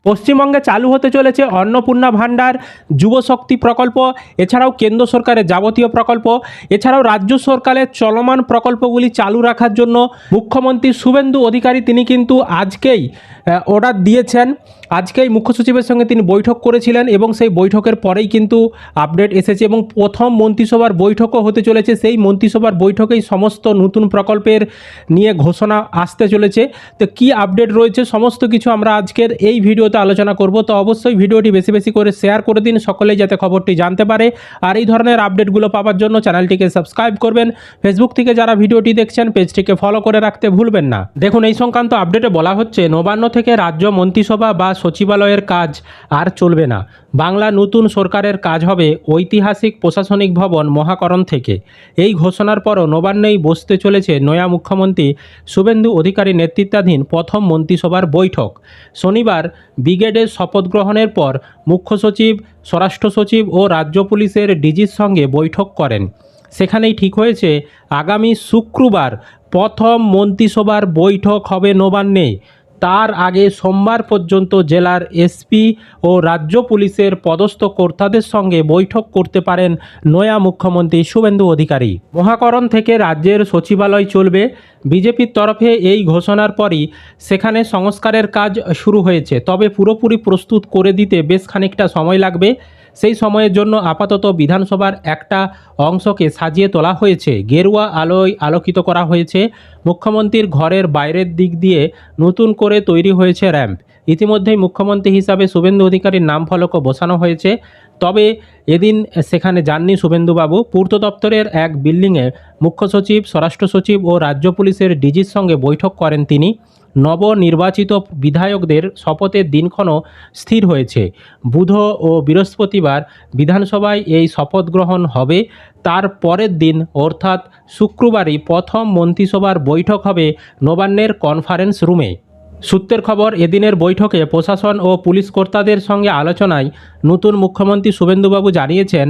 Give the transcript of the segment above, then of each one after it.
পশ্চিমবঙ্গে চালু হতে চলেছে অন্নপূর্ণা ভাণ্ডার, যুবশক্তি প্রকল্প, এছাড়াও কেন্দ্র সরকারের যাবতীয় প্রকল্প, এছাড়াও রাজ্য সরকারের চলমান প্রকল্পগুলি চালু রাখার জন্য মুখ্যমন্ত্রী শুভেন্দু অধিকারী তিনি কিন্তু আজকেই অর্ডার দিয়েছেন। আজকেই মুখ্য সচিবের সঙ্গে তিনি বৈঠক করেছিলেন এবং সেই বৈঠকের পরেই কিন্তু আপডেট এসেছে এবং প্রথম মন্ত্রিসভার বৈঠকও হতে চলেছে। সেই মন্ত্রিসভার বৈঠকেই সমস্ত নতুন প্রকল্পের নিয়ে ঘোষণা আসতে চলেছে। তো কী আপডেট রয়েছে সমস্ত কিছু আমরা আজকের এই ভিডিওতে আলোচনা করব। তো অবশ্যই ভিডিওটি বেশি বেশি করে শেয়ার করে দিন, সকলেই যাতে খবরটি জানতে পারে। আর এই ধরনের আপডেটগুলো পাওয়ার জন্য চ্যানেলটিকে সাবস্ক্রাইব করবেন। ফেসবুক থেকে যারা ভিডিওটি দেখছেন পেজটিকে ফলো করে রাখতে ভুলবেন না। দেখুন, এই সংক্রান্ত আপডেটে বলা হচ্ছে নবান্ন থেকে রাজ্য মন্ত্রিসভা বা সচিবালয়ের কাজ আর চলবে না। বাংলা নতুন সরকারের কাজ হবে ঐতিহাসিক প্রশাসনিক ভবন মহাকরণ থেকে। এই ঘোষণার পরও নবান্নেই বসতে চলেছে নয়া মুখ্যমন্ত্রী শুভেন্দু অধিকারী নেতৃত্বাধীন প্রথম মন্ত্রিসভার বৈঠক। শনিবার ব্রিগেডের শপথ গ্রহণের পর মুখ্য সচিব, স্বরাষ্ট্র সচিব ও রাজ্য পুলিশের ডিজির সঙ্গে বৈঠক করেন। সেখানেই ঠিক হয়েছে আগামী শুক্রবার প্রথম মন্ত্রিসভার বৈঠক হবে নবান্নে। তার আগে সোমবার পর্যন্ত জেলার এসপি ও রাজ্য পুলিশের পদস্থ কর্তাদের সঙ্গে বৈঠক করতে পারেন নয়া মুখ্যমন্ত্রী শুভেন্দু অধিকারী। মহাকরণ থেকে রাজ্যের সচিবালয় চলবে। বিজেপির তরফে এই ঘোষণার পরই সেখানে সংস্কারের কাজ শুরু হয়েছে, তবে পুরোপুরি প্রস্তুত করে দিতে বেশ খানিকটা সময় লাগবে। সেই সময়ের জন্য আপাতত বিধানসভার একটা অংশকে সাজিয়ে তোলা হয়েছে, গেরুয়া আলোয় আলোকিত করা হয়েছে। মুখ্যমন্ত্রীর ঘরের বাইরের দিক দিয়ে নতুন করে তৈরি হয়েছে র্যাম্প। ইতিমধ্যেই মুখ্যমন্ত্রী হিসাবে শুভেন্দু অধিকারীর নাম ফলকও বসানো হয়েছে। তবে এদিন সেখানে যাননি শুভেন্দুবাবু। পূর্ত দপ্তরের এক বিল্ডিংয়ে মুখ্য সচিব, স্বরাষ্ট্র সচিব ও রাজ্য পুলিশের ডিজির সঙ্গে বৈঠক করেন তিনি। নবনির্বাচিত বিধায়কদের শপথের দিনক্ষণও স্থির হয়েছে। বুধ ও বৃহস্পতিবার বিধানসভায় এই শপথ গ্রহণ হবে। তার পরের দিন অর্থাৎ শুক্রবারই প্রথম মন্ত্রিসভার বৈঠক হবে নবান্নের কনফারেন্স রুমে। সূত্রের খবর, এদিনের বৈঠকে প্রশাসন ও পুলিশ কর্তাদের সঙ্গে আলোচনায় নতুন মুখ্যমন্ত্রী শুভেন্দুবাবু জানিয়েছেন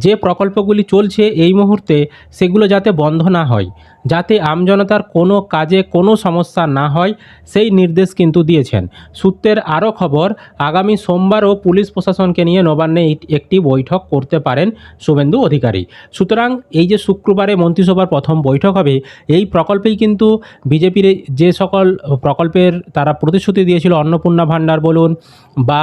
যে প্রকল্পগুলি চলছে এই মুহূর্তে সেগুলো যাতে বন্ধ না হয়, যাতে আমজনতার কোনো কাজে কোনো সমস্যা না হয় সেই নির্দেশ কিন্তু দিয়েছেন। সূত্রের আরও খবর, আগামী সোমবারও পুলিশ প্রশাসনকে নিয়ে নবান্নে একটি বৈঠক করতে পারেন শুভেন্দু অধিকারী। সুতরাং এই যে শুক্রবারে মন্ত্রিসভার প্রথম বৈঠক হবে, এই প্রকল্পেই কিন্তু বিজেপির যে সকল প্রকল্পের তারা প্রতিশ্রুতি দিয়েছিল, অন্নপূর্ণা ভাণ্ডার বলুন বা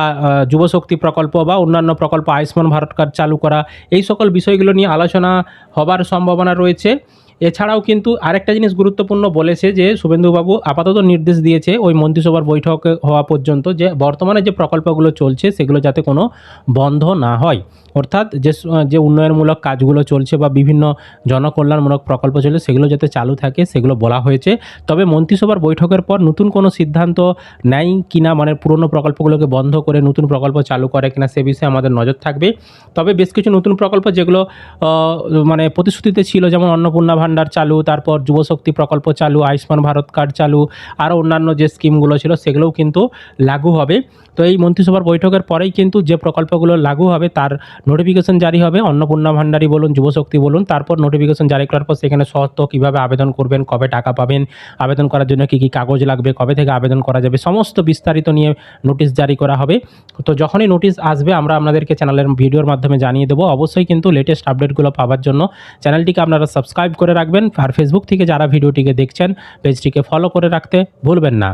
যুবশক্তি প্রকল্প বা অন্যান্য প্রকল্প, আয়ুষ্মান ভারত কার্ড চালু করা, এই সকল বিষয়গুলো নিয়ে আলোচনা হবার সম্ভাবনা রয়েছে। এছাড়াও কিন্তু আরেকটা জিনিস গুরুত্বপূর্ণ বলেছে যে শুভেন্দুবাবু আপাতত নির্দেশ দিয়েছে ওই মন্ত্রিসভার বৈঠক হওয়া পর্যন্ত যে বর্তমানে যে প্রকল্পগুলো চলছে সেগুলো যাতে কোনো বন্ধ না হয়, অর্থাৎ যে উন্নয়নমূলক কাজগুলো চলছে বা বিভিন্ন জনকল্যাণমূলক প্রকল্প চলছে সেগুলো যাতে চালু থাকে সেগুলো বলা হয়েছে। তবে মন্ত্রিসভার বৈঠকের পর নতুন কোনো সিদ্ধান্ত নেয় কিনা, মানে পুরনো প্রকল্পগুলোকে বন্ধ করে নতুন প্রকল্প চালু করে কিনা সে বিষয়ে আমাদের নজর থাকবে। তবে বেশ কিছু নতুন প্রকল্প যেগুলো মানে প্রতিশ্রুতিতে ছিল, যেমন অন্নপূর্ণা ভাণ্ডার চালু, তারপর যুবশক্তি প্রকল্প চালু, আয়ুষ্মান ভারত কার্ড চালু, আরও অন্যান্য যে স্কিমগুলো ছিল সেগুলোও কিন্তু লাগু হবে। তো এই মন্ত্রিসভার বৈঠকের পরেই কিন্তু যে প্রকল্পগুলো লাগু হবে তার নোটিফিকেশন জারি হবে। অন্নপূর্ণা ভাণ্ডারই বলুন, যুবশক্তি বলুন, তারপর নোটিফিকেশন জারি করার পর সেখানে শর্ত, কীভাবে আবেদন করবেন, কবে টাকা পাবেন, আবেদন করার জন্য কী কী কাগজ লাগবে, কবে থেকে আবেদন করা যাবে, সমস্ত বিস্তারিত নিয়ে নোটিশ জারি করা হবে। তো যখনই নোটিশ আসবে আমরা আপনাদেরকে চ্যানেলের ভিডিওর মাধ্যমে জানিয়ে দেবো। অবশ্যই কিন্তু লেটেস্ট আপডেটগুলো পাওয়ার জন্য চ্যানেলটিকে আপনারা সাবস্ক্রাইব করে রাখবেন। আর ফেসবুক থেকে যারা ভিডিওটিকে দেখছেন পেজটিকে ফলো করে রাখতে ভুলবেন না।